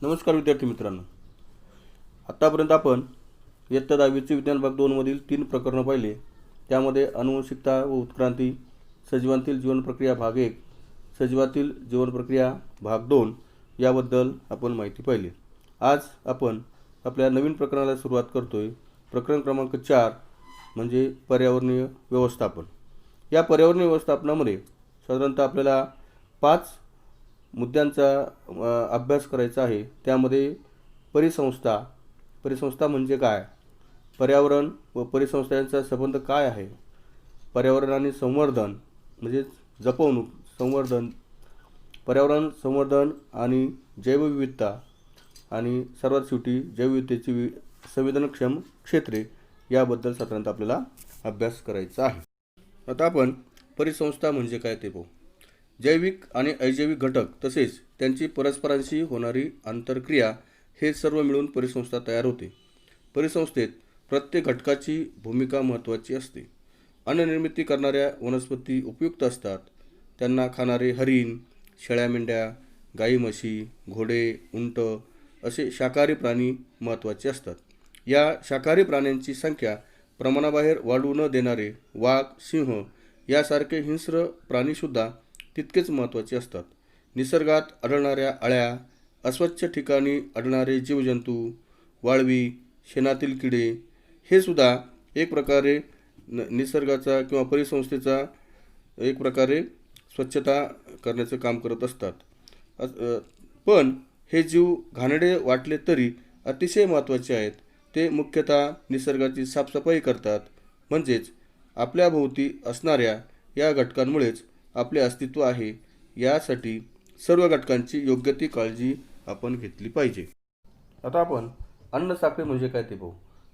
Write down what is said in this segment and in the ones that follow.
नमस्कार विद्यार्थी मित्रांनो. आत्तापर्यंत आपण इयत्ता 10वीचे विज्ञान भाग 2 मधील 3 प्रकरणं पाहिले. त्यामध्ये अनुवंशिकता व उत्क्रांती, सजीवांतील जीवनप्रक्रिया भाग 1, सजीवातील जीवनप्रक्रिया भाग 2 याबद्दल आपण माहिती पाहिली. आज आपण आपल्या नवीन प्रकरणाला सुरुवात करतोय. प्रकरण क्रमांक 4 म्हणजे पर्यावरणीय व्यवस्थापन. या पर्यावरणीय व्यवस्थापनामध्ये साधारणतः आपल्याला 5 मुद्द्यांचा अभ्यास करायचा आहे. त्यामध्ये परिसंस्था म्हणजे काय, पर्यावरण व परिसंस्था यांचा संबंध काय आहे, पर्यावरण आणि संवर्धन म्हणजे जपवणूक, संवर्धन, पर्यावरण संवर्धन आणि जैवविविधता, आणि सर्वात शेवटी जैवविविधतेची संवेदनक्षम क्षेत्रे याबद्दल साधारणतः आपल्याला अभ्यास करायचा आहे. आता आपण परिसंस्था म्हणजे काय ते पाहू. जैविक आणि अजैविक घटक तसेच त्यांची परस्परांशी होणारी आंतरक्रिया हे सर्व मिळून परिसंस्था तयार होते. परिसंस्थेत प्रत्येक घटकाची भूमिका महत्त्वाची असते. अन्ननिर्मिती करणाऱ्या वनस्पती उपयुक्त असतात. त्यांना खाणारे हरिण, शेळ्या मेंढ्या, गाई म्हशी, घोडे, उंट असे शाकाहारी प्राणी महत्त्वाचे असतात. या शाकाहारी प्राण्यांची संख्या प्रमाणाबाहेर वाढू न देणारे वाघ, सिंह यासारखे हिंस्र प्राणीसुद्धा तितकेच महत्त्वाचे असतात. निसर्गात आढळणाऱ्या अळ्या, अस्वच्छ ठिकाणी आढळणारे जीवजंतू, वाळवी, शेणातील किडे हे सुद्धा एक प्रकारे निसर्गाचा किंवा परिसंस्थेचा एक प्रकारे स्वच्छता करण्याचं काम करत असतात. पण हे जीव घाणेरडे वाटले तरी अतिशय महत्त्वाचे आहेत. ते मुख्यतः निसर्गाची साफसफाई करतात. म्हणजेच आपल्या भोवती असणाऱ्या या घटकांमुळेच आपले अस्तित्व आहे. यासाठी सर्व घटकांची योग्य ती काळजी आपण घेतली पाहिजे. आता आपण अन्नसाखळी म्हणजे काय ते पाहू.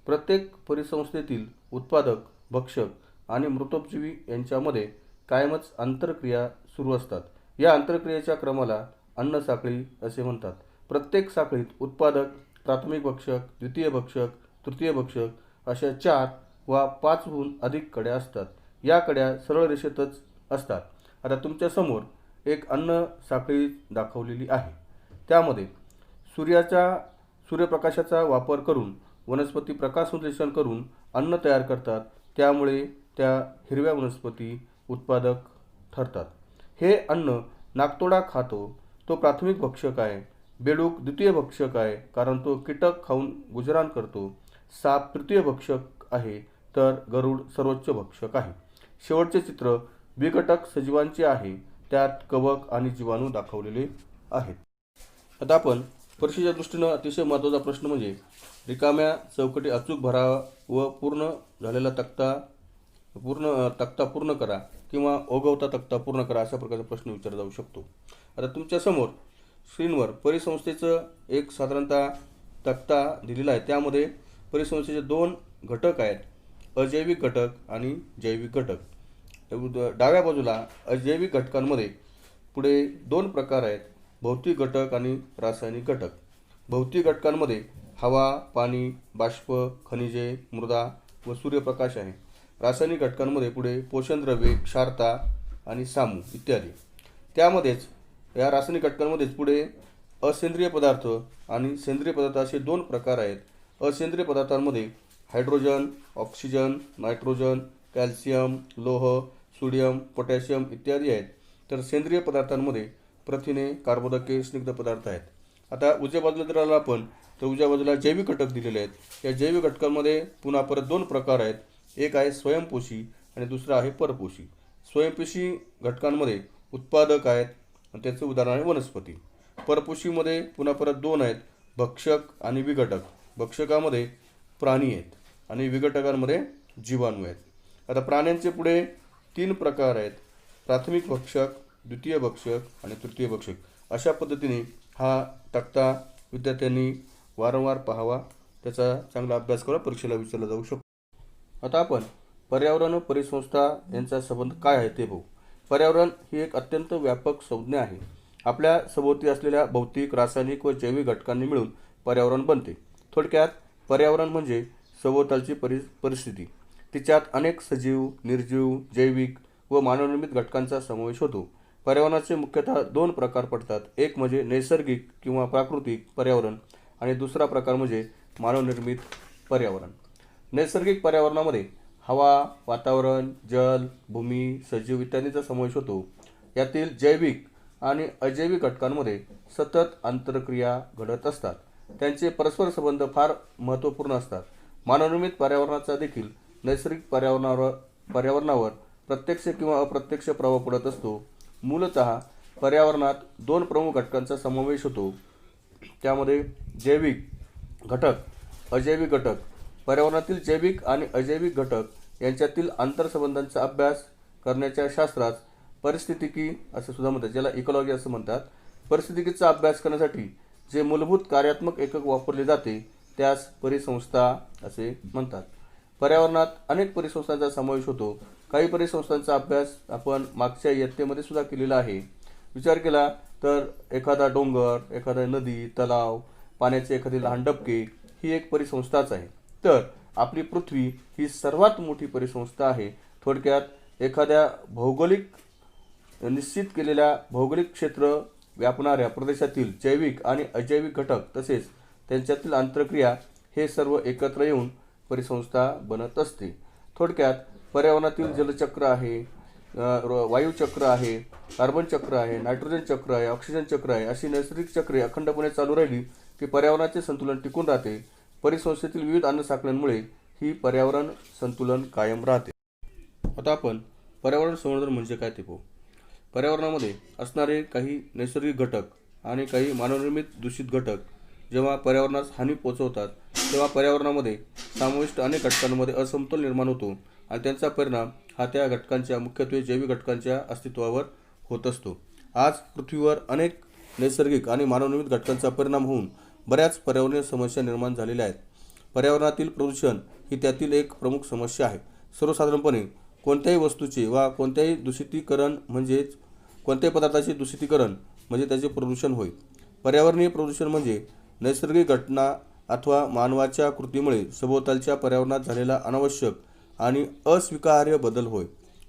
प्रत्येक परिसंस्थेतील उत्पादक, भक्षक आणि मृतोपजीवी यांच्यामध्ये कायमच आंतरक्रिया सुरू असतात. या आंतरक्रियेच्या क्रमाला अन्नसाखळी असे म्हणतात. प्रत्येक साखळीत उत्पादक, प्राथमिक भक्षक, द्वितीय भक्षक, तृतीय भक्षक अशा 4 वा 5हून अधिक कड्या असतात. या कड्या सरळ रेषेतच असतात. आता तुमच्या समोर एक अन्न साखळी दाखवलेली आहे. त्यामध्ये सूर्यप्रकाशाचा वापर करून वनस्पती प्रकाशसंश्लेषण करून अन्न तयार करतात. त्यामुळे त्या हिरव्या वनस्पती उत्पादक ठरतात. हे अन्न नाकतोडा खातो तो प्राथमिक भक्षक आहे. बेडूक द्वितीय भक्षक आहे, कारण तो कीटक खाऊन गुजराण करतो. साप तृतीय भक्षक आहे, तर गरुड सर्वोच्च भक्षक आहे. शेवटचे चित्र विघटक सजीवांचे आहे. त्यात कवक आणि जीवाणू दाखवलेले आहेत. आता आपण परीक्षेच्या दृष्टीनं अतिशय महत्त्वाचा प्रश्न म्हणजे रिकाम्या चौकटी अचूक भरा व पूर्ण झालेला तक्ता पूर्ण करा किंवा ओघवता तक्ता पूर्ण करा अशा प्रकारचा प्रश्न विचारला जाऊ शकतो. आता तुमच्या समोर स्क्रीनवर परिसंस्थेचं एक साधारणतः तक्ता दिलेला आहे. त्यामध्ये परिसंस्थेचे 2 घटक आहेत, अजैविक घटक आणि जैविक घटक. डाव्या बाजूला अजैविक घटकांमध्ये पुढे 2 प्रकार आहेत, भौतिक घटक आणि रासायनिक घटक. भौतिक घटकांमध्ये हवा, पाणी, बाष्प, खनिजे, मृदा व सूर्यप्रकाश आहे. रासायनिक घटकांमध्ये पुढे पोषणद्रव्ये, क्षारता आणि सामू इत्यादी. त्यामध्येच या रासायनिक घटकांमध्येच पुढे असेंद्रिय पदार्थ आणि सेंद्रिय पदार्थ असे 2 प्रकार आहेत. असेंद्रिय पदार्थांमध्ये हायड्रोजन, ऑक्सिजन, नायट्रोजन, कॅल्शियम, लोह, सोडियम, पोटॅशियम इत्यादी आहेत. तर सेंद्रिय पदार्थांमध्ये प्रथिने, कार्बोदके, स्निग्ध पदार्थ आहेत. आता उजव्या बाजूला जर आला आपण तर उजव्या बाजूला जैविक घटक दिलेले आहेत. या जैविक घटकांमध्ये पुन्हा परत 2 प्रकार आहेत. एक आहे स्वयंपोषी आणि दुसरा आहे परपोषी. स्वयंपोषी घटकांमध्ये उत्पादक आहेत आणि त्याचं उदाहरण आहे वनस्पती. परपोषीमध्ये पुन्हा परत 2 आहेत, भक्षक आणि विघटक. भक्षकामध्ये प्राणी आहेत आणि विघटकांमध्ये जीवाणू आहेत. आता प्राण्यांचे पुढे 3 प्रकार आहेत, प्राथमिक भक्षक, द्वितीय भक्षक आणि तृतीय भक्षक. अशा पद्धतीने हा तक्ता विद्यार्थ्यांनी वारंवार पाहावा, त्याचा चांगला अभ्यास करा, परीक्षेला विचारला जाऊ शकतो. आता आपण पर्यावरण व परिसंस्था यांचा संबंध काय आहे ते पाहू. पर्यावरण ही एक अत्यंत व्यापक संज्ञा आहे. आपल्या सभोवती असलेल्या भौतिक, रासायनिक व जैविक घटकांनी मिळून पर्यावरण बनते. थोडक्यात पर्यावरण म्हणजे सभोवतालची परिस्थिती. तिच्यात अनेक सजीव, निर्जीव, जैविक व मानवनिर्मित घटकांचा समावेश होतो. पर्यावरणाचे मुख्यतः दोन प्रकार पडतात. एक म्हणजे नैसर्गिक किंवा प्राकृतिक पर्यावरण आणि दुसरा प्रकार म्हणजे मानवनिर्मित पर्यावरण. नैसर्गिक पर्यावरणामध्ये हवा, वातावरण, जल, भूमी, सजीव इत्यादींचा समावेश होतो. यातील जैविक आणि अजैविक घटकांमध्ये सतत आंतरक्रिया घडत असतात. त्यांचे परस्पर संबंध फार महत्त्वपूर्ण असतात. मानवनिर्मित पर्यावरणाचा देखील नैसर्गिक पर्यावरणावर प्रत्यक्ष किंवा अप्रत्यक्ष प्रभाव पडत असतो. मूलतः पर्यावरणात दोन प्रमुख घटकांचा समावेश होतो. त्यामध्ये जैविक घटक, अजैविक घटक. पर्यावरणातील जैविक आणि अजैविक घटक यांच्यातील आंतरसंबंधांचा अभ्यास करण्याच्या शास्त्रास परिस्थितिकी असं सुद्धा म्हणतात, ज्याला इकॉलॉजी असं म्हणतात. परिस्थितिकीचा अभ्यास करण्यासाठी जे मूलभूत कार्यात्मक एकक वापरले जाते त्यास परिसंस्था असे म्हणतात. पर्यावरणात अनेक परिसंस्थांचा समावेश होतो. काही परिसंस्थांचा अभ्यास आपण मागच्या इयत्तेमध्ये सुद्धा केलेला आहे. विचार केला तर एखादा डोंगर, एखादा नदी, तलाव, पाण्याचे एखादी लहान डबके ही एक परिसंस्थाच आहे. तर आपली पृथ्वी ही सर्वात मोठी परिसंस्था आहे. थोडक्यात एखाद्या निश्चित केलेल्या भौगोलिक क्षेत्र व्यापणाऱ्या प्रदेशातील जैविक आणि अजैविक घटक तसेच त्यांच्यातील आंतरक्रिया हे सर्व एकत्र येऊन परिसंस्था बनत असते. थोडक्यात पर्यावरणातील जलचक्र आहे, वायुचक्र आहे, कार्बन चक्र आहे, नायट्रोजन चक्र आहे, ऑक्सिजन चक्र आहे. अशी नैसर्गिक चक्रे अखंडपणे चालू राहिली की पर्यावरणाचे संतुलन टिकून राहते. परिसंस्थेतील विविध अन्नसाखळ्यांमुळे ही पर्यावरण संतुलन कायम राहते. आता आपण पर्यावरण संवर्धन म्हणजे काय ते पाहू. पर्यावरणामध्ये असणारे काही नैसर्गिक घटक आणि काही मानवनिर्मित दूषित घटक जेव्हा पर्यावरणास हानी पोहोचवतात तेव्हा पर्यावरणामध्ये समाविष्ट अनेक घटकांमध्ये असमतोल निर्माण होतो आणि त्यांचा परिणाम हा त्या घटकांच्या, मुख्यत्वे जैविक घटकांच्या अस्तित्वावर होत असतो. आज पृथ्वीवर अनेक नैसर्गिक आणि मानवनिर्मित घटकांचा परिणाम होऊन बऱ्याच पर्यावरणीय समस्या निर्माण झालेल्या आहेत. पर्यावरणातील प्रदूषण ही त्यातील एक प्रमुख समस्या आहे. सर्वसाधारणपणे कोणत्याही वस्तूचे वा कोणत्याही दूषितीकरण म्हणजेच कोणत्याही पदार्थाचे दूषितीकरण म्हणजे त्याचे प्रदूषण होय. पर्यावरणीय प्रदूषण म्हणजे नैसर्गिक घटना अथवा मानवाच्या कृतीमुळे सभोवतालच्या पर्यावरणात झालेला अनावश्यक आणि अस्वीकार्य बदल होय.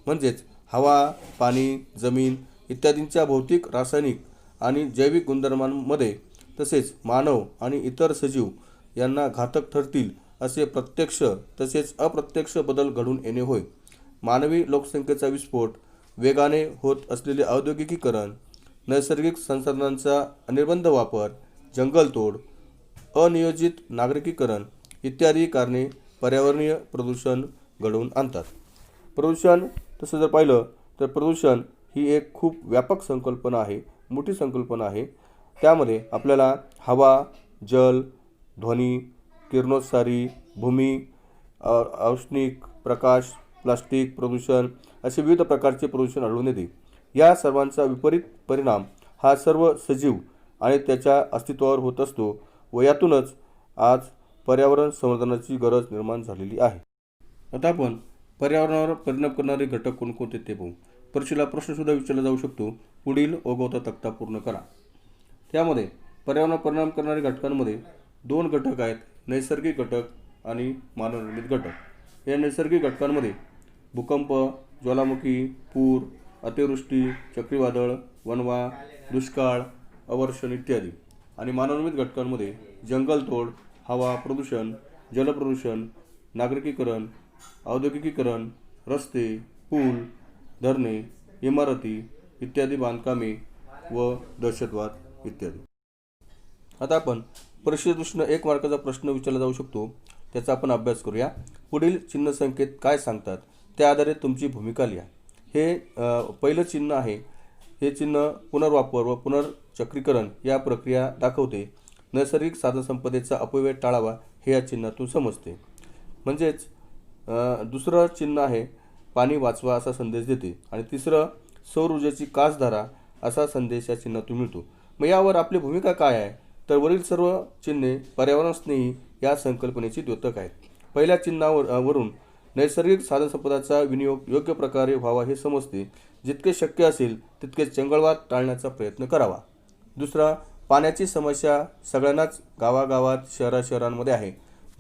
म्हणजेच हवा, पाणी, जमीन इत्यादींच्या भौतिक, रासायनिक आणि जैविक गुणधर्मांमध्ये तसेच मानव आणि इतर सजीव यांना घातक ठरतील असे प्रत्यक्ष तसेच अप्रत्यक्ष बदल घडून येणे होय. मानवी लोकसंख्येचा विस्फोट, वेगाने होत असलेले औद्योगिकीकरण, नैसर्गिक संसाधनांचा अनिर्बंध वापर, जंगलतोड, अनियोजित नागरिकीकरण इत्यादी कारणे पर्यावरणीय प्रदूषण घडवून आणतात. प्रदूषण तसं जर पाहिलं तर प्रदूषण ही एक खूप व्यापक संकल्पना आहे, मोठी संकल्पना आहे. त्यामध्ये आपल्याला हवा, जल, ध्वनी, किरणोत्सारी, भूमी, औष्णिक, प्रकाश, प्लास्टिक प्रदूषण असे विविध प्रकारचे प्रदूषण आढळून येते. या सर्वांचा विपरीत परिणाम हा सर्व सजीव आणि त्याच्या अस्तित्वावर होत असतो व यातूनच आज पर्यावरण संवर्धनाची गरज निर्माण झालेली आहे. आता आपण पर्यावरणावर परिणाम करणारे घटक कोणकोणते ते पाहू. परीक्षेला प्रश्नसुद्धा विचारला जाऊ शकतो. पुढील ओघवता तक्ता पूर्ण करा. त्यामध्ये पर्यावरणावर परिणाम करणारे घटकांमध्ये दोन घटक आहेत, नैसर्गिक घटक आणि मानवनिर्मित घटक. या नैसर्गिक घटकांमध्ये भूकंप, ज्वालामुखी, पूर, अतिवृष्टी, चक्रीवादळ, वणवा, दुष्काळ, अवर्षण इत्यादी. आणि मानवनिर्मित घटकांमध्ये जंगलतोड, हवा प्रदूषण, जलप्रदूषण, नागरिकीकरण, औद्योगिकीकरण, रस्ते, पूल, धरणे, इमारती इत्यादी बांधकामे व दहशतवाद इत्यादी. आता आपण परीक्षेदृष्टीने 1 मार्काचा प्रश्न विचारला जाऊ शकतो, त्याचा आपण अभ्यास करूया. पुढील चिन्ह संकेत काय सांगतात त्या आधारे तुमची भूमिका लिहा. हे पहिलं चिन्ह आहे. हे चिन्ह पुनर्वापर व पुनर्चक्रीकरण या प्रक्रिया दाखवते. नैसर्गिक साधनसंपदेचा अपव्यय टाळावा हे या चिन्हातून समजते. म्हणजेच दुसरं चिन्ह आहे पाणी वाचवा असा संदेश देते आणि तिसरं सौर ऊर्जेची कास धरा असा संदेश या चिन्हातून मिळतो. मग यावर आपली भूमिका काय आहे तर वरील सर्व चिन्हे पर्यावरण स्नेही या संकल्पनेची द्योतक आहेत. पहिल्या चिन्हावरून नैसर्गिक साधनसंपदाचा विनियोग योग्य प्रकारे व्हावा हे समजते. जितके शक्य असेल तितके जंगलवाद टाळण्याचा प्रयत्न करावा. दुसरा, पाण्याची समस्या सगळ्यांनाच गावागावात शहरांमध्ये आहे.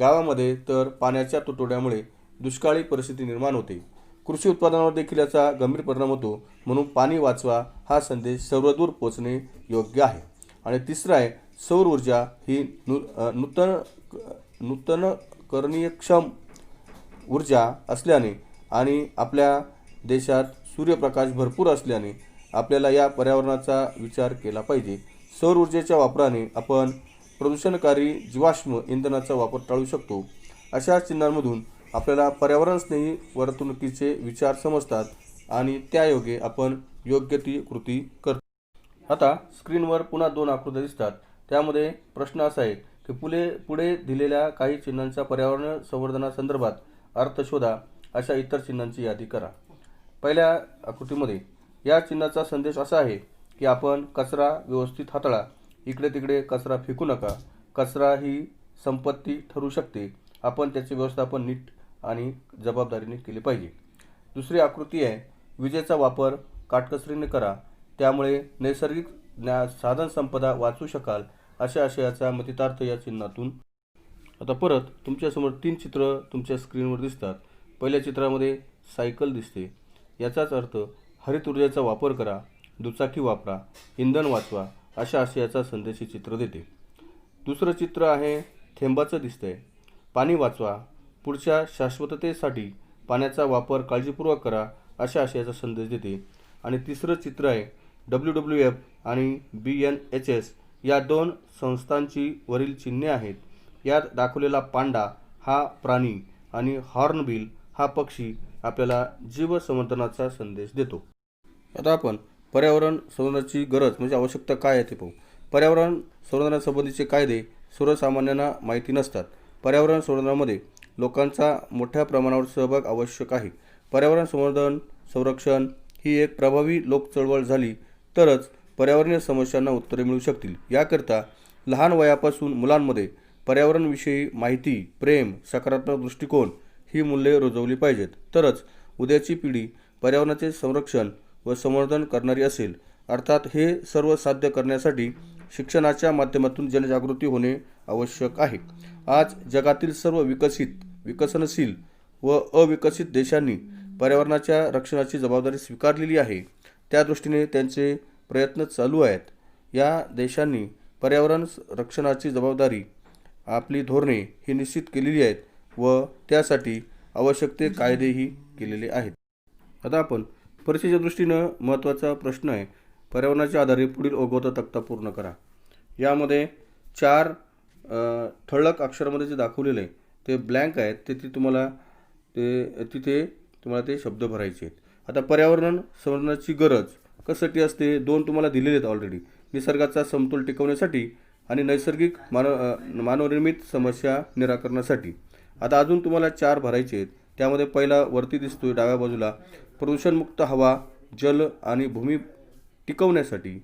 गावामध्ये तर पाण्याच्या तुटवड्यामुळे दुष्काळी परिस्थिती निर्माण होते. कृषी उत्पादनावर देखील याचा गंभीर परिणाम होतो, म्हणून पाणी वाचवा हा संदेश सर्वदूर पोहोचणे योग्य आहे. आणि तिसरा आहे, सौर ऊर्जा ही नूतनीकरणीयक्षम ऊर्जा असल्याने आणि आपल्या देशात सूर्यप्रकाश भरपूर असल्याने आपल्याला या पर्यावरणाचा विचार केला पाहिजे. सौर ऊर्जेच्या वापराने आपण प्रदूषणकारी जीवाश्म इंधनाचा वापर टाळू शकतो. अशा चिन्हांमधून आपल्याला पर्यावरणस्नेही वर्तणुकीचे विचार समजतात आणि त्यायोगे आपण योग्य ती कृती करतो. आता स्क्रीनवर पुन्हा 2 आकृत्या दिसतात. त्यामध्ये प्रश्न असा आहे की पुढे दिलेल्या काही चिन्हांचा पर्यावरण संवर्धनासंदर्भात अर्थ शोधा. अशा इतर चिन्हांची यादी करा. पहिल्या आकृतीमध्ये या चिन्हाचा संदेश असा आहे की आपण कचरा व्यवस्थित हाताळा. इकडे तिकडे कचरा फेकू नका. कचरा ही संपत्ती ठरू शकते. आपण त्याचे व्यवस्थापन नीट आणि जबाबदारीने केले पाहिजे. दुसरी आकृती आहे, विजेचा वापर काटकसरीने करा. त्यामुळे नैसर्गिक साधनसंपदा वाचू शकाल. अशा आशयाचा मतितार्थ या चिन्हातून. आता परत तुमच्यासमोर 3 चित्र तुमच्या स्क्रीनवर दिसतात. पहिल्या चित्रामध्ये सायकल दिसते. याचाच अर्थ हरित ऊर्जेचा वापर करा, दुचाकी वापरा, इंधन वाचवा अशा आशयाचा संदेश हे चित्र देते. दुसरं चित्र आहे, थेंबाचं दिसतंय. पाणी वाचवा, पुढच्या शाश्वततेसाठी पाण्याचा वापर काळजीपूर्वक करा अशा आशयाचा संदेश देते. आणि तिसरं चित्र आहे, WWF आणि BNHS या 2 संस्थांची वरील चिन्हे आहेत. यात दाखवलेला पांडा हा प्राणी आणि हॉर्नबिल हा पक्षी आपल्याला जीवसंवर्धनाचा संदेश देतो. आता आपण पर्यावरण संवर्धनाची गरज म्हणजे आवश्यकता काय आहे ते पाहू. पर्यावरण संवर्धनासंबंधीचे कायदे सर्वसामान्यांना माहिती नसतात. पर्यावरण संवर्धनामध्ये लोकांचा मोठ्या प्रमाणावर सहभाग आवश्यक आहे. पर्यावरण संरक्षण ही एक प्रभावी लोक चळवळ झाली तरच पर्यावरणीय समस्यांना उत्तरे मिळू शकतील. याकरता लहान वयापासून मुलांमध्ये पर्यावरणविषयी माहिती, प्रेम, सकारात्मक दृष्टिकोन ही मूल्ये रुजवली पाहिजेत. तरच उद्याची पिढी पर्यावरणाचे संरक्षण व संवर्धन करणारी असेल. अर्थात हे सर्व साध्य करण्यासाठी शिक्षणाच्या माध्यमातून जनजागृती होणे आवश्यक आहे. आज जगातील सर्व विकसनशील व अविकसित देशांनी पर्यावरणाच्या रक्षणाची जबाबदारी स्वीकारलेली आहे. त्या दृष्टीने त्यांचे प्रयत्न चालू आहेत. या देशांनी पर्यावरण रक्षणाची जबाबदारी आपली धोरणे ही निश्चित केलेली आहेत व त्यासाठी आवश्यक ते कायदेही केलेले आहेत. आता आपण परीक्षेच्या दृष्टीनं महत्त्वाचा प्रश्न आहे, पर्यावरणाच्या आधारे पुढील ओघवता तक्ता पूर्ण करा. यामध्ये 4 ठळक अक्षरामध्ये जे दाखवलेले आहे ते ब्लँक आहेत. तिथे तुम्हाला ते शब्द भरायचे आहेत. आता पर्यावरण संवर्धनाची गरज कशासाठी असते, 2 तुम्हाला दिलेले आहेत ऑलरेडी. निसर्गाचा समतोल टिकवण्यासाठी आणि नैसर्गिक मानवनिर्मित समस्या निराकरणासाठी. आता अजून तुम्हाला 4 भरायचे आहेत. त्यामध्ये पहिला वरती दिसतोय डाव्या बाजूला, प्रदूषणमुक्त हवा, जल आणि भूमी टिकवण्यासाठी.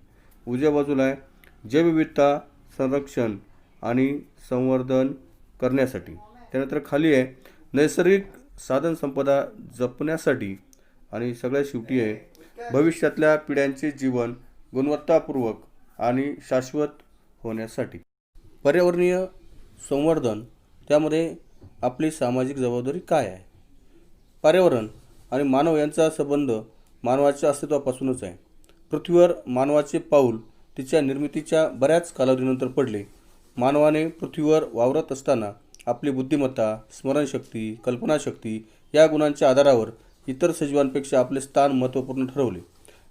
उजव्या बाजूला आहे जैवविविधता संरक्षण आणि संवर्धन करण्यासाठी. त्यानंतर खाली आहे नैसर्गिक साधनसंपदा जपण्यासाठी. आणि सगळ्यात शेवटी आहे भविष्यातल्या पिढ्यांचे जीवन गुणवत्तापूर्वक आणि शाश्वत होण्यासाठी. पर्यावरणीय संवर्धन त्यामध्ये आपली सामाजिक जबाबदारी काय आहे. पर्यावरण आणि मानव यांचा संबंध मानवाच्या अस्तित्वापासूनच आहे. पृथ्वीवर मानवाचे पाऊल तिच्या निर्मितीच्या बऱ्याच कालावधीनंतर पडले. मानवाने पृथ्वीवर वावरत असताना आपली बुद्धिमत्ता, स्मरणशक्ती, कल्पनाशक्ती या गुणांच्या आधारावर इतर सजीवांपेक्षा आपले स्थान महत्त्वपूर्ण ठरवले.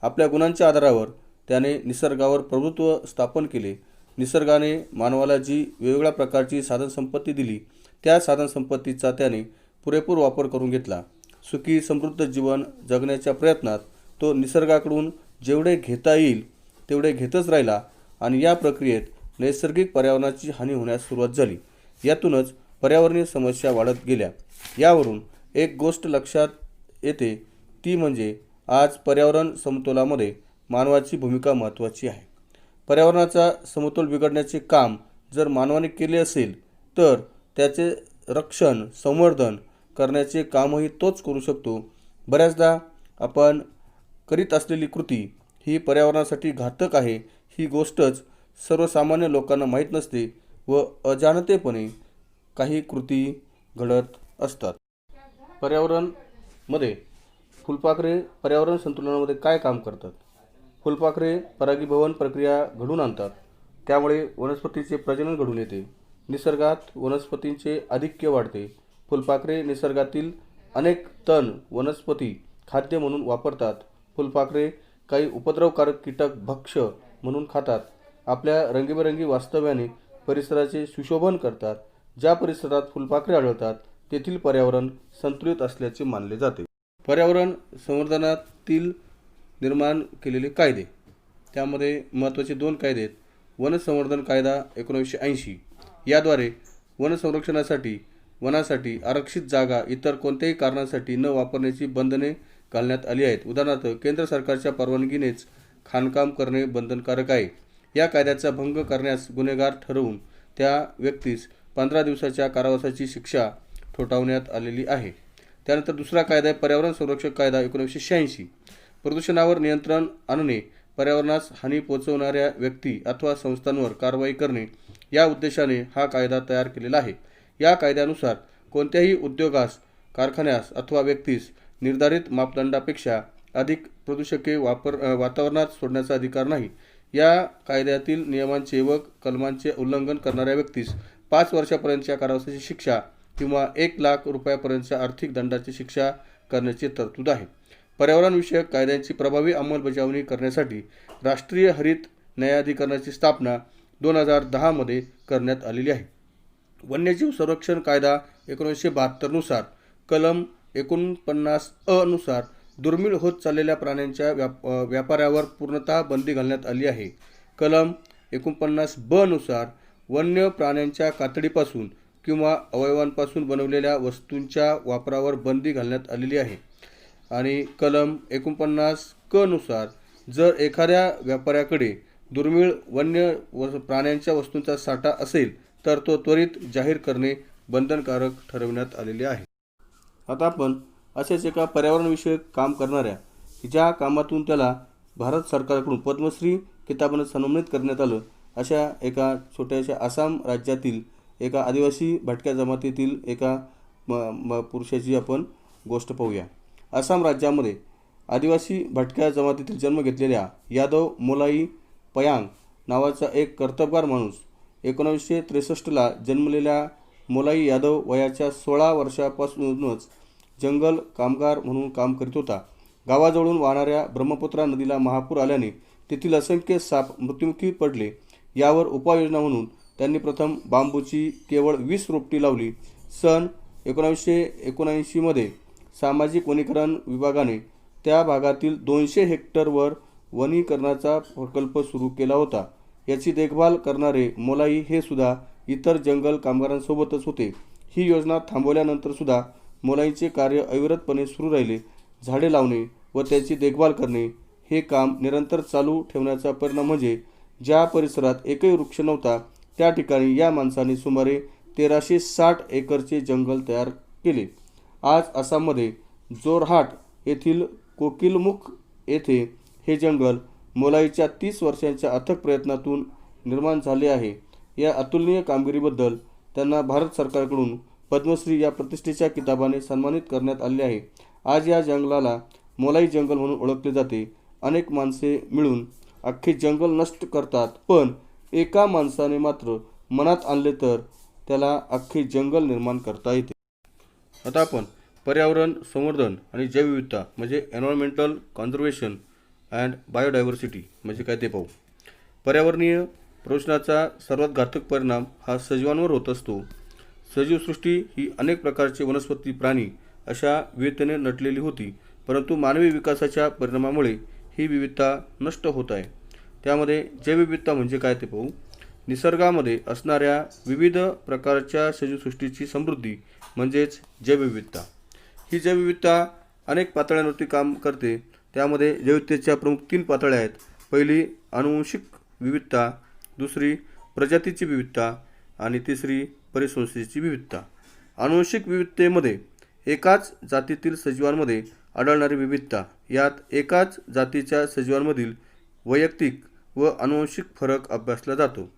आपल्या गुणांच्या आधारावर त्याने निसर्गावर प्रभुत्व स्थापन केले. निसर्गाने मानवाला जी वेगवेगळ्या प्रकारची साधनसंपत्ती दिली त्या साधनसंपत्तीचा त्याने पुरेपूर वापर करून घेतला. सुखी समृद्ध जीवन जगण्याच्या प्रयत्नात तो निसर्गाकडून जेवढे घेता येईल तेवढे घेतच राहिला आणि या प्रक्रियेत नैसर्गिक पर्यावरणाची हानी होण्यास सुरुवात झाली. यातूनच पर्यावरणीय समस्या वाढत गेल्या. यावरून एक गोष्ट लक्षात येते ती म्हणजे आज पर्यावरण समतोलामध्ये मानवाची भूमिका महत्त्वाची आहे. पर्यावरणाचा समतोल बिघडण्याचे काम जर मानवाने केले असेल तर त्याचे रक्षण संवर्धन करण्याचे कामही तोच करू शकतो. बऱ्याचदा आपण करीत असलेली कृती ही पर्यावरणासाठी घातक आहे ही गोष्टच सर्वसामान्य लोकांना माहीत नसते व अजाणतेपणे काही कृती घडत असतात. पर्यावरणमध्ये फुलपाखरे पर्यावरण संतुलनामध्ये काय काम करतात? फुलपाखरे परागीभवन प्रक्रिया घडवून आणतात. त्यामुळे वनस्पतीचे प्रजनन घडून येते. निसर्गात वनस्पतींचे आधिक्य वाढते. फुलपाखरे निसर्गातील अनेक तण वनस्पती खाद्य म्हणून वापरतात. फुलपाखरे काही उपद्रवकारक कीटक भक्ष्य म्हणून खातात. आपल्या रंगीबेरंगी वास्तव्याने परिसराचे सुशोभन करतात. ज्या परिसरात फुलपाखरे आढळतात तेथील पर्यावरण संतुलित असल्याचे मानले जाते. पर्यावरण संवर्धनातील निर्माण केलेले कायदे, त्यामध्ये महत्त्वाचे 2 कायदे आहेत. वन संवर्धन कायदा 1980, याद्वारे वन संरक्षणासाठी वनासाठी आरक्षित जागा इतर कोणत्याही कारणासाठी न वापरण्याची बंधने घालण्यात आली आहेत. उदाहरणार्थ, केंद्र सरकारच्या परवानगीनेच खाणकाम करणे बंधनकारक आहे. या कायद्याचा भंग करण्यास गुन्हेगार ठरवून त्या व्यक्तीस 15 दिवसाच्या कारावासाची शिक्षा ठोठावण्यात आलेली आहे. त्यानंतर दुसरा कायदा आहे पर्यावरण संरक्षक कायदा 1986. प्रदूषणावर नियंत्रण आणणे, पर्यावरणास हानी पोहोचवणाऱ्या व्यक्ती अथवा संस्थांवर कारवाई करणे या उद्देशाने हा कायदा तयार केलेला आहे. या कायद्यानुसार कोणत्याही उद्योगास, कारखान्यास अथवा व्यक्तीस निर्धारित मापदंडापेक्षा अधिक प्रदूषके वातावरणात सोडण्याचा अधिकार नाही. या कायद्यातील नियमांचे व कलमांचे उल्लंघन करणाऱ्या व्यक्तीस 5 वर्षापर्यंतच्या कारावासाची शिक्षा किंवा 1 लाख रुपयापर्यंतच्या आर्थिक दंडाची शिक्षा करण्याची तरतूद आहे. पर्यावरणविषयक कायद्यांची प्रभावी अंमलबजावणी करण्यासाठी राष्ट्रीय हरित न्यायाधिकरणाची स्थापना 2010 मध्ये करण्यात आलेली आहे. वन्यजीव संरक्षण कायदा 1972 नुसार कलम 49 नुसार दुर्मिळ होत चाललेल्या प्राण्यांच्या व्यापारावर पूर्णतः बंदी घालण्यात आली आहे. कलम 49 नुसार वन्य प्राण्यांच्या कातडीपासून किंवा अवयवांपासून बनवलेल्या वस्तूंच्या वापरावर बंदी घालण्यात आलेली आहे. आणि कलम 49 नुसार जर एखाद्या व्यापाऱ्याकडे दुर्मिळ वन्य प्राण्यांच्या वस्तूंचा साठा असेल तर तो त्वरित जाहीर करणे बंधनकारक ठरवण्यात आलेले आहे. आता आपण असेच एका पर्यावरणविषयक काम करणाऱ्या, ज्या कामातून त्याला भारत सरकारकडून पद्मश्री किताबाने सन्मानित करण्यात आलं, अशा एका छोट्याशा आसाम राज्यातील एका आदिवासी भटक्या जमातीतील एका पुरुषाची आपण गोष्ट पाहूया. आसाम राज्यामध्ये आदिवासी भटक्या जमातीतील जन्म घेतलेल्या यादव मोलाई पयांग नावाचा एक कर्तबगार माणूस 1963ला जन्मलेल्या मोलाई यादव वयाच्या 16 वर्षापासूनच जंगल कामगार म्हणून काम करीत होता. गावाजवळून वाहणाऱ्या ब्रह्मपुत्रा नदीला महापूर आल्याने तेथील असंख्य साप मृत्युमुखी पडले. यावर उपाययोजना म्हणून त्यांनी प्रथम बांबूची केवळ 20 रोपटी लावली. सन 1979 मध्ये सामाजिक वनीकरण विभागाने त्या भागातील 200 हेक्टरवर वनीकरणाचा प्रकल्प सुरू केला होता. याची देखभाल करणारे मोलाई हे सुद्धा इतर जंगल कामगारांसोबतच होते. ही योजना थांबवल्यानंतर सुद्धा मोलाईचे कार्य अविरतपणे सुरू राहिले. झाडे लावणे व त्याची देखभाल करणे हे काम निरंतर चालू ठेवण्याचा परिणाम म्हणजे ज्या परिसरात एकही वृक्ष नव्हता त्या ठिकाणी या माणसाने सुमारे 1360 एकरचे जंगल तयार केले. आज आसाममध्ये जोरहाट येथील कोकिलमुख येथे हे जंगल मोलाईच्या 30 वर्षांच्या अथक प्रयत्नातून निर्माण झाले आहे. या अतुलनीय कामगिरीबद्दल त्यांना भारत सरकारकडून पद्मश्री या प्रतिष्ठेच्या किताबाने सन्मानित करण्यात आले आहे. आज या जंगलाला मोलाई जंगल म्हणून ओळखले जाते. अनेक माणसे मिळून अख्खे जंगल नष्ट करतात, पण एका माणसाने मात्र मनात आणले तर त्याला अख्खे जंगल निर्माण करता येते. आता आपण पर्यावरण संवर्धन आणि जैवविविधता म्हणजे एन्व्हायरमेंटल कॉन्झर्वेशन अँड बायोडायव्हर्सिटी म्हणजे काय ते पाहू. पर्यावरणीय प्रदूषणाचा सर्वात घातक परिणाम हा सजीवांवर होत असतो. सजीवसृष्टी ही अनेक प्रकारचे वनस्पती, प्राणी अशा विविधतेने नटलेली होती, परंतु मानवी विकासाच्या परिणामामुळे ही विविधता नष्ट होत आहे. त्यामध्ये जैवविविधता म्हणजे काय ते पाहू. निसर्गामध्ये असणाऱ्या विविध प्रकारच्या सजीवसृष्टीची समृद्धी म्हणजेच जैवविविधता. ही जैवविविधता अनेक पातळ्यांवरती काम करते. त्यामध्ये जैवविविधतेच्या प्रमुख 3 पातळ्या आहेत. पहिली आनुवंशिक विविधता, दुसरी प्रजातीची विविधता आणि तिसरी परिसंस्थेची विविधता. आनुवंशिक विविधतेमध्ये एकाच जातीतील सजीवांमध्ये आढळणारी विविधता, यात एकाच जातीच्या सजीवांमधील वैयक्तिक व आनुवंशिक फरक अभ्यासला जातो.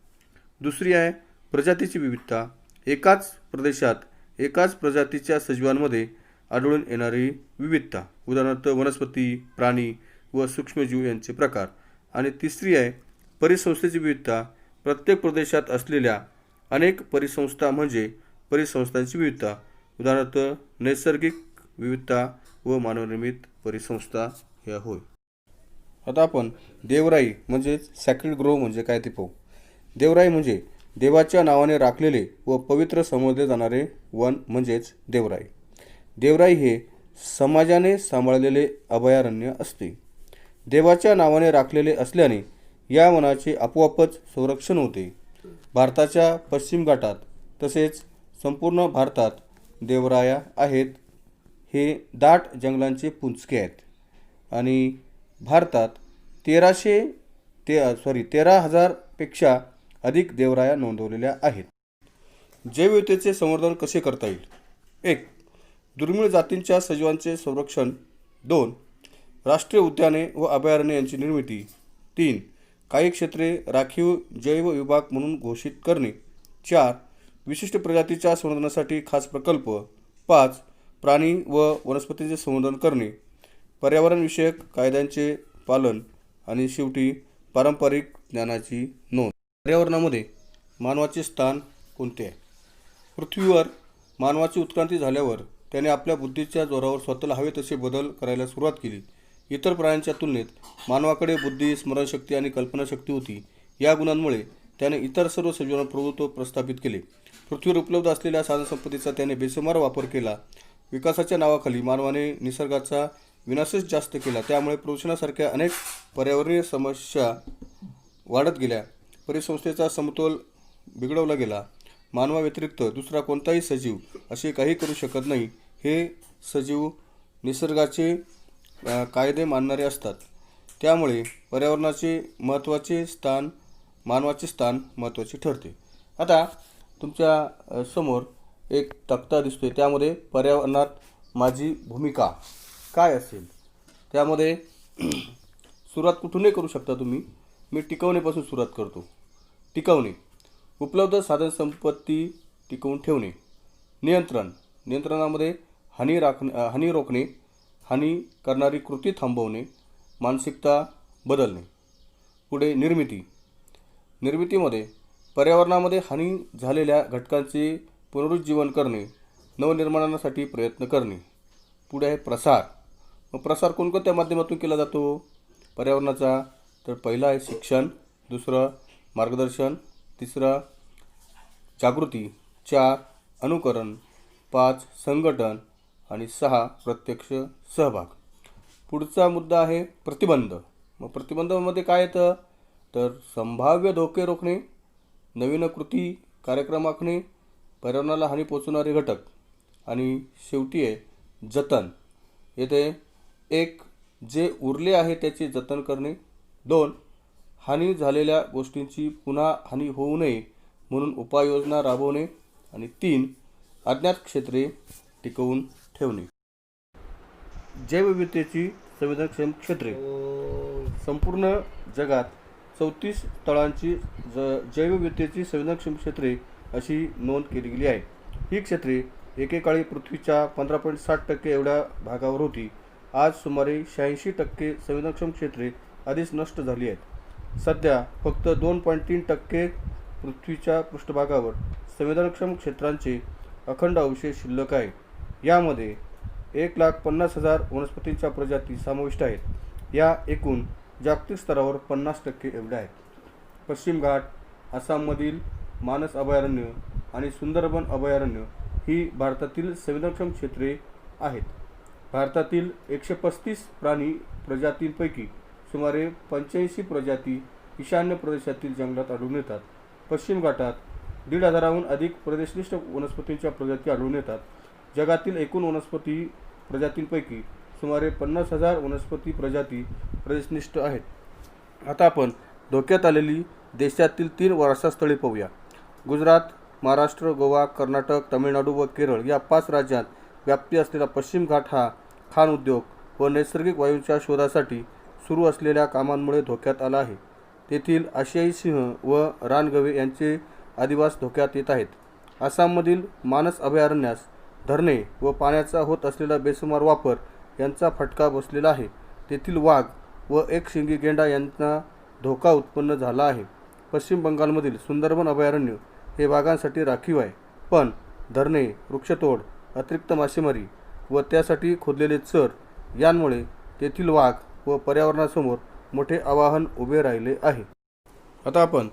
दुसरी आहे प्रजातीची विविधता. एकाच प्रदेशात एकाच प्रजातीच्या सजीवांमध्ये आढळून येणारी विविधता, उदाहरणार्थ वनस्पती, प्राणी व सूक्ष्मजीव यांचे प्रकार. आणि तिसरी आहे परिसंस्थेची विविधता. प्रत्येक प्रदेशात असलेल्या अनेक परिसंस्था म्हणजे परिसंस्थांची विविधता, उदाहरणार्थ नैसर्गिक विविधता व मानवनिर्मित परिसंस्था ह्या होय. आता आपण देवराई म्हणजेच सॅक्रेड ग्रोव्ह म्हणजे काय ते पाहू. देवराई म्हणजे देवाच्या नावाने राखलेले व पवित्र समजले जाणारे वन म्हणजेच देवराई. देवराई हे समाजाने सांभाळलेले अभयारण्य असते. देवाच्या नावाने राखलेले असल्याने या वनाचे आपोआपच संरक्षण होते. भारताच्या पश्चिम घाटात तसेच संपूर्ण भारतात देवराया आहेत. हे दाट जंगलांचे पुंजके आहेत आणि भारतात 13,000पेक्षा अधिक देवराया नोंदवलेल्या आहेत. जैवविविधतेचे संवर्धन कसे करता येईल? 1. दुर्मिळ जातींच्या सजीवांचे संरक्षण. 2. राष्ट्रीय उद्याने व अभयारण्ये यांची निर्मिती. 3. काही क्षेत्रे राखीव जैव विभाग म्हणून घोषित करणे. 4. विशिष्ट प्रजातीच्या संवर्धनासाठी खास प्रकल्प. 5. प्राणी व वनस्पतींचे संवर्धन करणे. पर्यावरणविषयक कायद्यांचे पालन. आणि शेवटी पारंपरिक ज्ञानाची नोंद. पर्यावरणामध्ये मानवाचे स्थान कोणते आहे? पृथ्वीवर मानवाची उत्क्रांती झाल्यावर त्याने आपल्या बुद्धीच्या जोरावर स्वतःला हवे तसे बदल करायला सुरुवात केली. इतर प्राण्यांच्या तुलनेत मानवाकडे बुद्धी, स्मरणशक्ती आणि कल्पनाशक्ती होती. या गुणांमुळे त्याने इतर सर्व सजीवांना प्रभुत्व प्रस्थापित केले. पृथ्वीवर उपलब्ध असलेल्या साधनसंपत्तीचा त्याने बेसुमार वापर केला. विकासाच्या नावाखाली मानवाने निसर्गाचा विनाशच जास्त केला. त्यामुळे प्रदूषणासारख्या अनेक पर्यावरणीय समस्या वाढत गेल्या. परिसंस्थेचा समतोल बिघडवला गेला. मानवाव्यतिरिक्त दुसरा कोणताही सजीव असे काही करू शकत नाही. हे सजीव निसर्गाचे कायदे मानणारे असतात. त्यामुळे पर्यावरणाचे मानवाचे स्थान महत्त्वाचे ठरते. आता तुमच्या समोर एक तक्ता दिसतोय. त्यामध्ये पर्यावरणात माझी भूमिका काय असेल त्यामध्ये सुरुवात कुठूनही करू शकता तुम्ही. मी टिकवणेपासून सुरुवात करतो. टिकवणे, उपलब्ध साधनसंपत्ती टिकवून ठेवणे. नियंत्रणामध्ये हानी रोखणे, हानी करणारी कृती थांबवणे, मानसिकता बदलणे. पुढे निर्मितीमध्ये पर्यावरणामध्ये हानी झालेल्या घटकांचे पुनरुज्जीवन करणे, नवनिर्माणासाठी प्रयत्न करणे. पुढे आहे प्रसार. प्रसार कोणकोणत्या माध्यमातून केला जातो पर्यावरणाचा? तर पहिला आहे शिक्षण, दुसरं मार्गदर्शन, तिसरं जागृती, 4 अनुकरण, 5 संघटन आणि 6 प्रत्यक्ष सहभाग. पुढचा मुद्दा आहे प्रतिबंध. प्रतिबंधामध्ये काय येतं? तर संभाव्य धोके रोखणे, नवीन कृती कार्यक्रम आखणे, पर्यावरणाला हानी पोचवणारे घटक आणि शेवटी आहे जतन. येथे 1 जे उरले आहे त्याचे जतन करणे. 2 हानी झालेल्या गोष्टींची पुन्हा हानी होऊ नये म्हणून उपाययोजना राबवणे. आणि 3 अज्ञात क्षेत्रे टिकवून ठेवणे. जैवविविधतेची संवेदनक्षम क्षेत्रे. संपूर्ण जगात 34 स्थळांची जैवविविधतेची संवेदनक्षम क्षेत्रे अशी नोंद केली गेली आहे. ही क्षेत्रे एकेकाळी पृथ्वीच्या 15.7% एवढ्या भागावर होती. आज सुमारे 86% संवेदनक्षम क्षेत्रे आधीच नष्ट झाली आहेत. सध्या फक्त 2.3% पृथ्वीच्या पृष्ठभागावर संवेदनक्षम क्षेत्रांचे अखंड अवशेष शिल्लक आहे. यामध्ये 1,50,000 वनस्पतींच्या प्रजाती समाविष्ट आहेत. या एकूण जागतिक स्तरावर 50% एवढ्या आहेत. पश्चिम घाट, आसाममधील मानस अभयारण्य आणि सुंदरबन अभयारण्य ही भारतातील संवेदनक्षम क्षेत्रे आहेत. भारतातील 135 प्राणी प्रजातींपैकी सुमारे 85 प्रजाती ईशान्य प्रदेशातील जंगलात आढळून येतात. पश्चिम घाटात 1,500हून अधिक प्रदेशनिष्ठ वनस्पतींच्या प्रजाती आढळून येतात. जगातील एकूण वनस्पती प्रजातींपैकी सुमारे 50,000 वनस्पती प्रजाती प्रदेशनिष्ठ आहेत. आता आपण धोक्यात आलेली देशातील 3 वारसास्थळे पाहूया. गुजरात, महाराष्ट्र, गोवा, कर्नाटक, तामिळनाडू व केरळ या 5 राज्यांत व्याप्ती असलेला पश्चिम घाट हा खाण उद्योग व नैसर्गिक वायूंच्या शोधासाठी सुरू असलेल्या कामांमुळे धोक्यात आला आहे. तेथील आशियाई सिंह व रानगवे यांचे अधिवास धोक्यात येत आहेत. आसाममधील मानस अभयारण्यास धरणे व पाण्याचा होत असलेला बेसुमार वापर यांचा फटका बसलेला आहे. तेथील वाघ व एकशिंगी गेंडा यांना धोका उत्पन्न झाला आहे. पश्चिम बंगालमधील सुंदरबन अभयारण्य हे वाघांसाठी राखीव आहे, पण धरणे, वृक्षतोड, अतिरिक्त मासेमारी व त्यासाठी खोदलेले चर यांमुळे तेथील वाघ व पर्यावरणासमोर मोठे आव्हान उभे राहिले आहे. आता आपण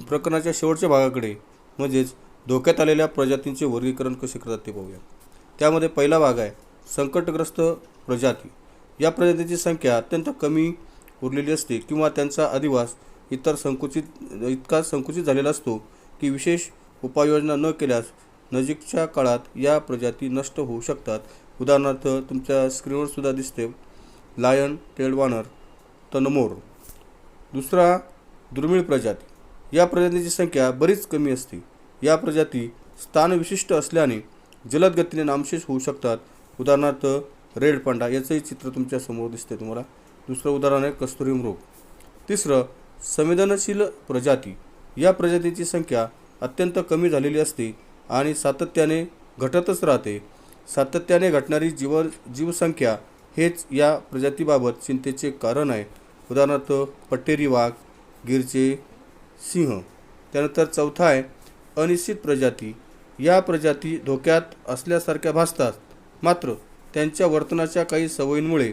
प्रकरणाच्या शेवटच्या भागाकडे म्हणजेच धोक्यात आलेल्या प्रजातींचे वर्गीकरण कसे करतात ते पाहूया. त्यामध्ये पहिला भाग आहे संकटग्रस्त प्रजाती. या प्रजातींची संख्या अत्यंत कमी उरलेली असते किंवा त्यांचा अधिवास इतका संकुचित झालेला असतो की विशेष उपाययोजना न केल्यास नजीकच्या काळात या प्रजाती नष्ट होऊ शकतात. उदाहरणार्थ तुमच्या स्क्रीनवर सुद्धा दिसते लायन टेल्ड वानर, तनमोर. दुसरा दुर्मिळ प्रजाती. या प्रजातींची संख्या बरीच कमी असते. या प्रजाती स्थानविशिष्ट असल्याने जलद गतीने नामशेष होऊ शकतात. उदाहरणार्थ रेड पांडा, याचंही चित्र तुमच्या समोर दिसते तुम्हाला. दुसरं उदाहरण आहे कस्तुरी मृग. तिसरं संवेदनशील प्रजाती. या प्रजातीची संख्या अत्यंत कमी झालेली असते आणि सातत्याने घटतच राहते. सातत्याने घटणारी जीवसंख्या हेच या प्रजातीबाबत चिंतेचे कारण आहे. उदाहरणार्थ पट्टेरी वाघ, गिरचे सिंह. त्यानंतर चौथा आहे अनिश्चित प्रजाती. या प्रजाती धोक्यात असल्यासारख्या भासतात, मात्र त्यांच्या वर्तनाच्या काही सवयींमुळे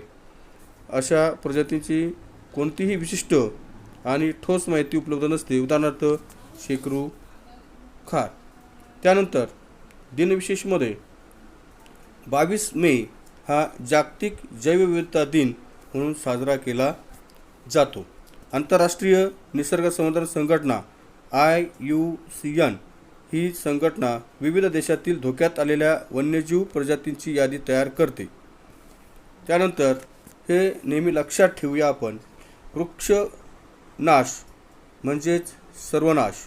अशा प्रजातींची कोणतीही विशिष्ट आणि ठोस माहिती उपलब्ध नसते. उदाहरणार्थ शेकरू, खार. त्यानंतर दिनविशेषमध्ये 22 मे हा जागतिक जैवविविधता दिन म्हणून साजरा केला जातो. आंतरराष्ट्रीय निसर्ग संवर्धन संघटना IUCN ही संघटना विविध देशातील धोक्यात आलेल्या वन्यजीव प्रजातींची यादी तयार करते. त्यानंतर हे नेहमी लक्षात ठेवूया आपण, वृक्ष नाश म्हणजेच सर्वनाश.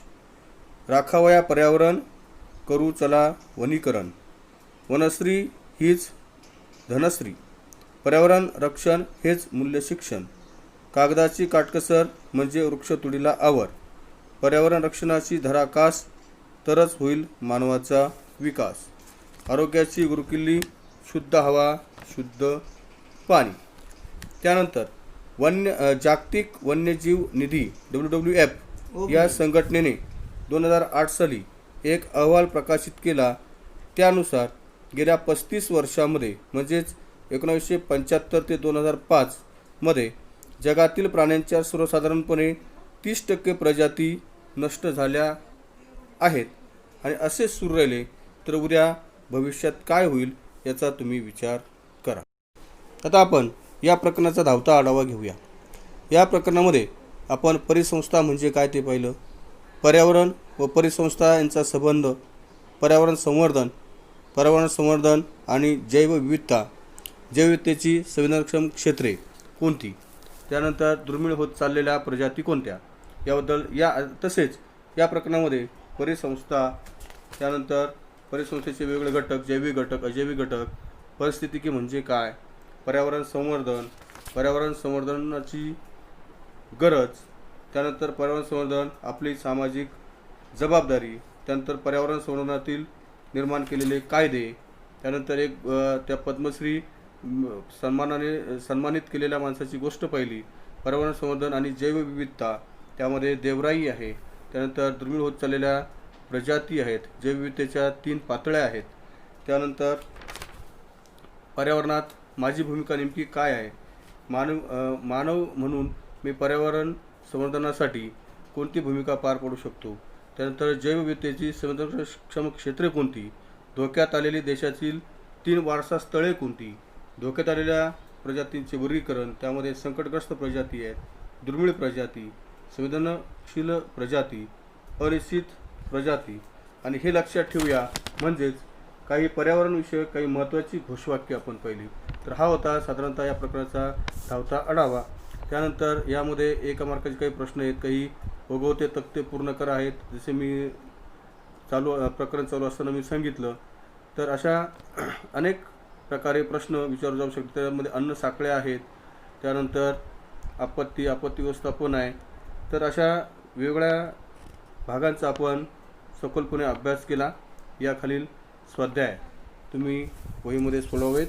राखावया पर्यावरण, करू चला वनीकरण. वनश्री हीच धनश्री. पर्यावरण रक्षण हेच मूल्य शिक्षण. कागदाची काटकसर म्हणजे वृक्षतोडीला आवर. पर्यावरण रक्षणाची धराकास तरच होईल मानवाचा विकास. आरोग्याची गुरुकिल्ली शुद्ध हवा, शुद्ध पाणी. त्यानंतर जागतिक वन्यजीव निधी WWF या संघटनेने 2008 साली एक अहवाल प्रकाशित केला. त्यानुसार गेल्या 35 वर्षांमध्ये म्हणजेच 1975 ते 2005 मध्ये जगातील प्राण्यांच्या सर्वसाधारणपणे 30% प्रजाती नष्ट झाल्या आहेत. आणि असे सुरू राहिले तर उद्या भविष्यात काय होईल याचा तुम्ही विचार करा. आता आपण या प्रकरणाचा धावता आढावा घेऊया. या प्रकरणामध्ये आपण परिसंस्था म्हणजे काय ते पाहिलं. पर्यावरण व परिसंस्था यांचा संबंध, पर्यावरण संवर्धन आणि जैवविविधता, जैवविविधतेची संवेदनक्षम क्षेत्रे कोणती, त्यानंतर दुर्मिळ होत चाललेल्या प्रजाती कोणत्या याबद्दल तसेच या प्रकरणामध्ये परिसंस्था, त्यानंतर परिसंस्थेचे वेगवेगळे घटक, जैविक घटक, अजैविक घटक, परिस्थितिकी म्हणजे काय, पर्यावरण संवर्धनाची गरज, त्यानंतर पर्यावरण संवर्धन आपली सामाजिक जबाबदारी, त्यानंतर पर्यावरण संवर्धनातील निर्माण केलेले कायदे, त्यानंतर त्या पद्मश्री सन्मानित केलेल्या माणसाची गोष्ट पाहिली. पर्यावरण संवर्धन आणि जैवविविधता, त्यामध्ये देवराई आहे. त्यानंतर दुर्मिळ होत चाललेल्या प्रजाती आहेत. जैवविविधतेच्या 3 पातळ्या आहेत. त्यानंतर पर्यावरणात माझी भूमिका नेमकी काय आहे, मानव म्हणून मी पर्यावरण संवर्धनासाठी कोणती भूमिका पार पाडू शकतो. त्यानंतर जैवविविधतेची संवेदनक्षम क्षेत्रे कोणती, धोक्यात आलेली देशातील 3 वारसा स्थळे कोणती, धोक्यात आलेल्या प्रजातींचे वर्गीकरण, त्यामध्ये संकटग्रस्त प्रजाती आहेत, दुर्मिळ प्रजाती, संवेदनशील प्रजाती, अनिश्चित प्रजाती. आणि हे लक्षात ठेवूया म्हणजेच काही पर्यावरणविषयक काही महत्त्वाची घोषवाक्य आपण पाहिली. तर हा होता साधारणतः या प्रकारचा धावता आढावा. त्यानंतर यामध्ये एका मार्काचे काही प्रश्न आहेत, काही ओघवते तक्ते पूर्ण करा आहेत, जसे मी प्रकरण चालू असताना मी सांगितलं. तर अशा अनेक प्रकारे प्रश्न विचारले जाऊ शकतात. त्यामध्ये अन्न साखळ्या आहेत, त्यानंतर आपत्ती व्यवस्थापन आहे. तर अशा वेगळ्या भागांचा आपण सखोलपणे अभ्यास केला. याखालील स्वाध्याय तुम्ही वहीमध्ये सोडवावेत.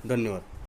धन्यवाद.